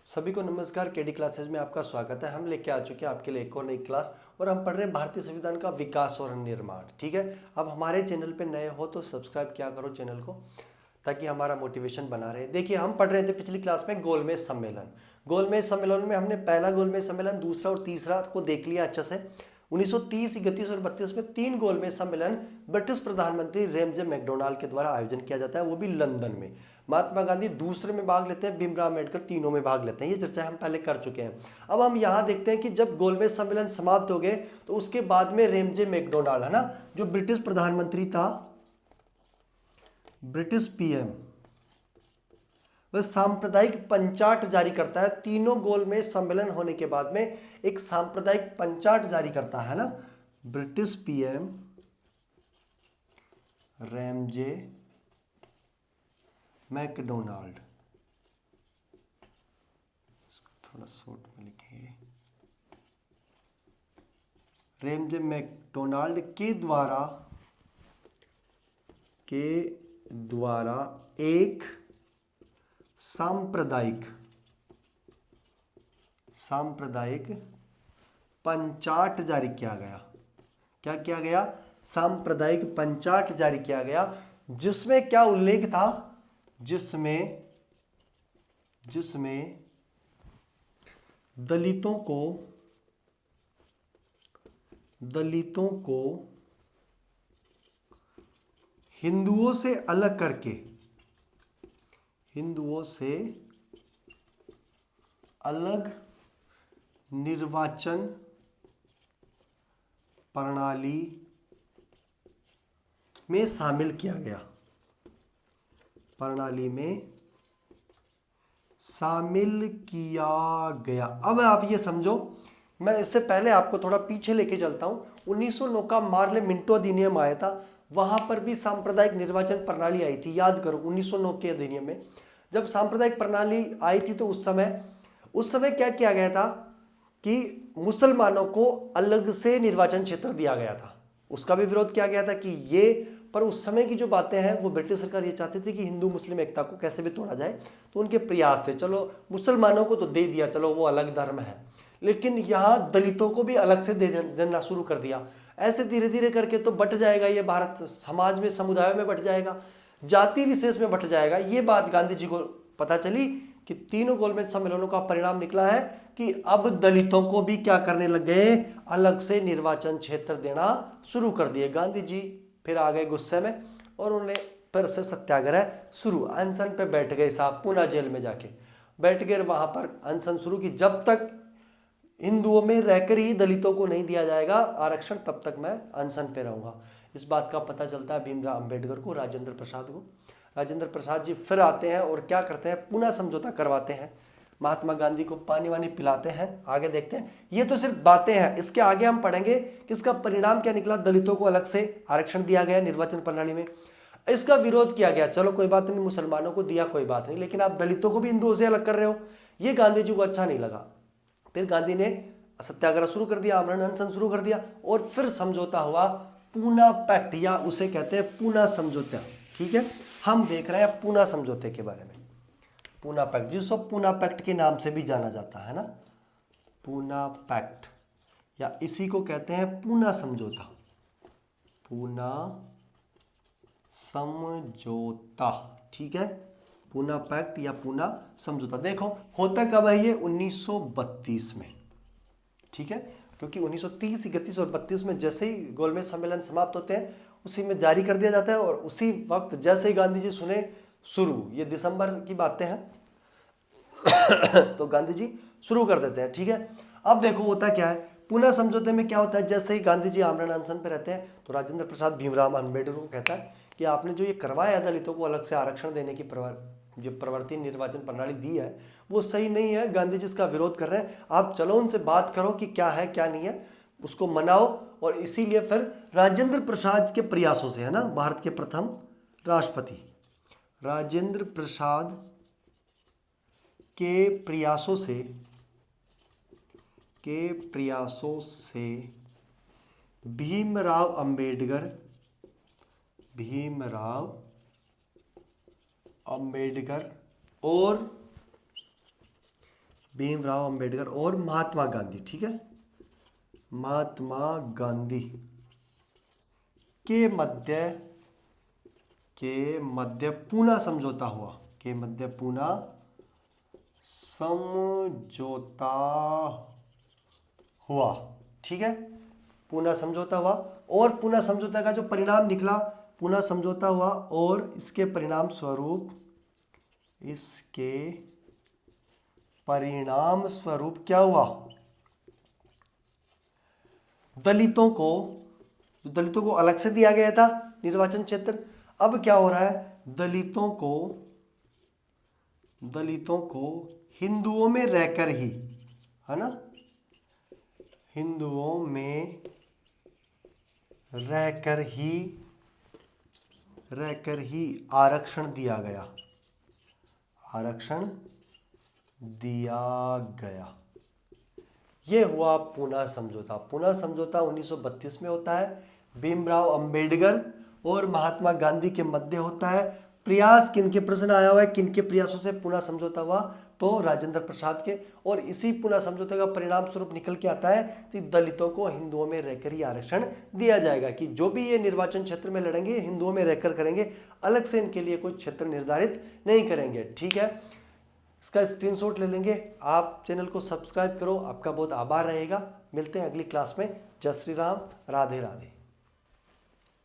सभी को नमस्कार। केडी क्लासेज में आपका स्वागत है। हम लेके आ चुके हैं आपके लिए एक और नई क्लास और हम पढ़ रहे हैं भारतीय संविधान का विकास और निर्माण। ठीक है, अब हमारे चैनल पे नए हो तो सब्सक्राइब किया करो चैनल को, ताकि हमारा मोटिवेशन बना रहे। देखिए, हम पढ़ रहे थे पिछली क्लास में गोलमेज सम्मेलन। गोलमेज सम्मेलन में हमने पहला गोलमेज सम्मेलन, दूसरा और तीसरा को देख लिया अच्छे से। 1930, 31 और 32 में 3 गोलमेज सम्मेलन ब्रिटिश प्रधानमंत्री रेमजे मैकडोनाल्ड के द्वारा आयोजन किया जाता है, वो भी लंदन में। महात्मा गांधी दूसरे में भाग लेते हैं, भीमराव अम्बेडकर तीनों में भाग लेते हैं। ये चर्चा हम पहले कर चुके हैं। अब हम यहाँ देखते हैं कि जब गोलमेज सम्मेलन समाप्त हो गए तो उसके बाद में रेमजे मैकडोनाल्ड, है ना, जो ब्रिटिश प्रधानमंत्री था, ब्रिटिश पीएम, वह सांप्रदायिक पंचाट जारी करता है। तीनों गोलमेज सम्मेलन होने के बाद में एक सांप्रदायिक पंचाट जारी करता है ना, ब्रिटिश पीएम रेमजे मैकडोनाल्ड। थोड़ा शॉर्ट में लिखिए, रेमजे मैकडोनाल्ड के द्वारा एक सांप्रदायिक पंचाट जारी किया गया। क्या किया गया? सांप्रदायिक पंचाट जारी किया गया, जिसमें क्या उल्लेख था? जिसमें दलितों को हिंदुओं से अलग निर्वाचन प्रणाली में शामिल किया गया। अब आप ये समझो, मैं इससे पहले आपको थोड़ा पीछे लेके चलता हूं। 1909 का मार्ले मिंटो अधिनियम आया था, वहां पर भी सांप्रदायिक निर्वाचन प्रणाली आई थी। याद करो, 1909 के अधिनियम में जब सांप्रदायिक प्रणाली आई थी तो उस समय क्या किया गया था कि मुसलमानों को अलग से निर्वाचन क्षेत्र दिया गया था। उसका भी विरोध किया गया था कि ये, पर उस समय की जो बातें हैं वो ब्रिटिश सरकार ये चाहती थी कि हिंदू मुस्लिम एकता को कैसे भी तोड़ा जाए, तो उनके प्रयास थे। चलो, मुसलमानों को तो दे दिया, चलो वो अलग धर्म है, लेकिन यहाँ दलितों को भी अलग से देना शुरू कर दिया। ऐसे धीरे धीरे करके तो बट जाएगा ये भारत, समाज में, समुदायों में बट जाएगा, जाति विशेष में बट जाएगा। ये बात गांधी जी को पता चली कि तीनों गोलमेज सम्मेलनों का परिणाम निकला है कि अब दलितों को भी क्या करने लग गए, अलग से निर्वाचन क्षेत्र देना शुरू कर दिए। गांधी जी फिर आ गए गुस्से में और उन्होंने फिर से सत्याग्रह शुरू, अनशन पे बैठ गए साहब, पूना जेल में जाके बैठ गए, वहां पर अनशन शुरू की। जब तक हिंदुओं में रहकर ही दलितों को नहीं दिया जाएगा आरक्षण, तब तक मैं अनशन पे रहूंगा। इस बात का पता चलता है भीमराव अम्बेडकर को, राजेंद्र प्रसाद को। राजेंद्र प्रसाद जी फिर आते हैं और क्या करते हैं, पुनः समझौता करवाते हैं, महात्मा गांधी को पानी वानी पिलाते हैं। आगे देखते हैं, ये तो सिर्फ बातें हैं, इसके आगे हम पढ़ेंगे कि इसका परिणाम क्या निकला। दलितों को अलग से आरक्षण दिया गया निर्वाचन प्रणाली में, इसका विरोध किया गया। चलो कोई बात नहीं, मुसलमानों को दिया कोई बात नहीं, लेकिन आप दलितों को भी हिंदुओं से अलग कर रहे हो, ये गांधी जी को अच्छा नहीं लगा। फिर गांधी ने सत्याग्रह शुरू कर दिया, आमरण अनशन शुरू कर दिया, और फिर समझौता हुआ, पूना पैक्ट, या उसे कहते हैं पूना समझौता। ठीक है, हम देख रहे हैं पूना समझौते के बारे में। पूना पैक्ट, जिसको पूना पैक्ट के नाम से भी जाना जाता है ना, पूना पैक्ट, या इसी को कहते हैं पूना समझौता। पूना समझौता, ठीक है, पूना पैक्ट या पूना समझौता। देखो होता कब है ये, 1932 में। ठीक है, क्योंकि 1930, 31 और 32 में जैसे ही गोलमेज सम्मेलन समाप्त होते हैं, उसी में जारी कर दिया जाता है, और उसी वक्त जैसे ही गांधी जी सुने शुरू, ये दिसंबर की बातें हैं तो गांधी जी शुरू कर देते हैं। ठीक है, अब देखो होता क्या है, पुनः समझौते में क्या होता है, जैसे ही गांधी जी आमरण अनशन पे रहते हैं तो राजेंद्र प्रसाद भीमराव अम्बेडकर को कहता है कि आपने जो ये करवाया दलितों को अलग से आरक्षण देने की जो प्रवर्ती निर्वाचन प्रणाली दी है वो सही नहीं है। गांधी जी इसका विरोध कर रहे हैं, आप चलो उनसे बात करो कि क्या है क्या नहीं है, उसको मनाओ। और इसीलिए फिर राजेंद्र प्रसाद के प्रयासों से, है ना, भारत के प्रथम राष्ट्रपति राजेंद्र प्रसाद के प्रयासों से भीमराव अंबेडकर और भीमराव अंबेडकर और महात्मा गांधी, ठीक है, महात्मा गांधी के मध्य पूना समझौता हुआ, के मध्य पूना समझौता हुआ, ठीक है, पूना समझौता हुआ। और पूना समझौता का जो परिणाम निकला, पूना समझौता हुआ और इसके परिणाम स्वरूप क्या हुआ, दलितों को अलग से दिया गया था निर्वाचन क्षेत्र। अब क्या हो रहा है, दलितों को हिंदुओं में रहकर ही, है ना, हिंदुओं में रहकर ही आरक्षण दिया गया। ये हुआ पूना समझौता। पूना समझौता 1932 में होता है, भीमराव अंबेडकर और महात्मा गांधी के मध्य होता है। प्रयास किनके, प्रश्न आया हुआ है किनके प्रयासों से पूना समझौता हुआ, तो राजेंद्र प्रसाद के। और इसी पूना समझौते का परिणाम स्वरूप निकल के आता है कि दलितों को हिंदुओं में रहकर ही आरक्षण दिया जाएगा, कि जो भी ये निर्वाचन क्षेत्र में लड़ेंगे हिंदुओं में रहकर करेंगे, अलग से इनके लिए कोई क्षेत्र निर्धारित नहीं करेंगे, ठीक है। इसका स्क्रीनशॉट ले लेंगे। आप चैनल को सब्सक्राइब करो, आपका बहुत आभार रहेगा। मिलते हैं अगली क्लास में। जय श्री राम, राधे राधे।